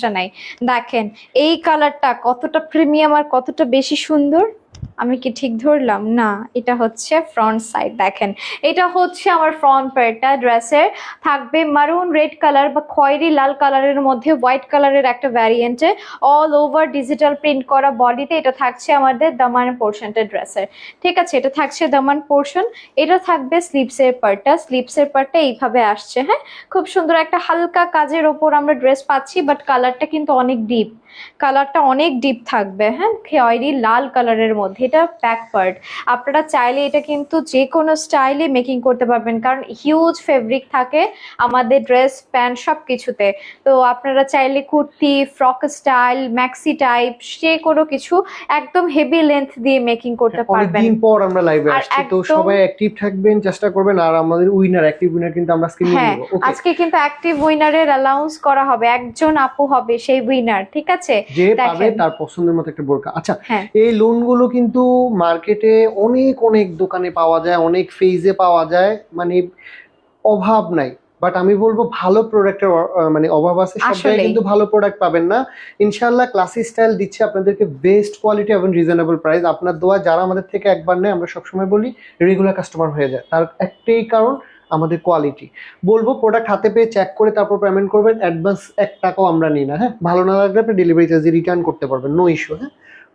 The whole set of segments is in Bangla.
সমস্যা নাই। দেখেন এই কালারটা কতটা প্রিমিয়াম আর কতটা বেশি সুন্দর। আমি কি ঠিক ধরলাম? না, এটা হচ্ছে ফ্রন্ট সাইড। দেখেন এটা হচ্ছে আমার ফ্রন্ট পার্টটা। ড্রেসের থাকবে মারুন রেড কালার বা খয়েরি লাল কালারের মধ্যে হোয়াইট কালারের একটা ভ্যারিয়েন্টে অল ওভার ডিজিটাল প্রিন্ট করা বডিতে। এটা থাকছে আমাদের দামান পোর্শনটা ড্রেসের, ঠিক আছে? এটা থাকছে দামান পোর্শন। এটা থাকবে স্লিপসের পার্টটা। স্লিপসের পার্টটা এইভাবে আসছে, হ্যাঁ, খুব সুন্দর একটা হালকা কাজের ওপর আমরা ড্রেস পাচ্ছি, বাট কালারটা কিন্তু অনেক ডিপ, কালারটা অনেক ডিপ থাকবে, হ্যাঁ, খয়েরি লাল কালারের মধ্যে। এটা ব্যাক পার্ট। আপনারা চাইলে এটা কিন্তু যে কোনো স্টাইলে মেকিং করতে পারবেন, কারণ হিউজ ফেব্রিক থাকে আমাদের ড্রেস প্যান্ট সব কিছুতে। তো আপনারা চাইলে kurti, frock style, maxi type যে কোনো কিছু একদম হেভি লেন্থ দিয়ে মেকিং করতে পারবেন। অনেকদিন পর আমরা লাইভে আর আসছি, তো একদম সবাই অ্যাক্টিভ থাকবেন, চেষ্টা করবেন। আর আমাদের অ্যাক্টিভ উইনার কিন্তু আমরা স্ক্রিনে হ্যাঁ, নিব। ওকে, আজকে কিন্তু অ্যাক্টিভ উইনারের অ্যালাউন্স করা হবে, একজন আপু হবে সেই উইনার, ঠিক আছে? যে পাবে দেখেন, তার পছন্দের মতো একটা বোরকা। আচ্ছা, হ্যাঁ এই লোনগুলো কিন্তু মার্কেটে অনেক অনেক দোকানে পাওয়া যায়, অনেক ফেজে পাওয়া যায়, মানে অভাব নাই। বাট আমি বলবো ভালো প্রোডাক্টের মানে অভাব আছে, সব জায়গায় আসলেই কিন্তু ভালো প্রোডাক্ট পাবেন না। ইনশাল্লাহ ক্লাসি স্টাইল দিচ্ছে আপনাদেরকে বেস্ট কোয়ালিটি এবং রিজনেবল প্রাইস। আপনার দোয়া যারা আমাদের থেকে একবার নেয়, আমরা সবসময় বলি রেগুলার কাস্টমার হয়ে যায়, তার একটাই কারণ আমাদের কোয়ালিটি। বলবো প্রোডাক্ট হাতে পেয়ে চেক করে তারপর পেমেন্ট করবেন। অ্যাডভান্স 1 টাকাও আমরা নিই না, হ্যাঁ। ভালো না লাগলে আপনি ডেলিভারি চার্জ রিটার্ন করতে পারবেন, নো ইস্যু, হ্যাঁ।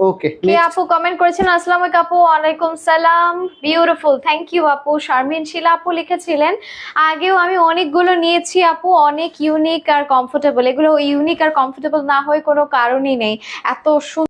ওকে, কে নেক্সট। আপু কমেন্ট করেছেন? আসসালামু আলাইকুম আপু। ওয়ালাইকুম সালাম, বিউটিফুল, থ্যাংক ইউ আপু। শারমিন শিলা আপু লিখেছিলেন আগেও আমি অনেকগুলো নিয়েছি আপু, অনেক ইউনিক আর কমফোর্টেবল। এগুলো ইউনিক আর কমফোর্টেবল না হয়ে কোনো কারণই নেই, এত সুন্দর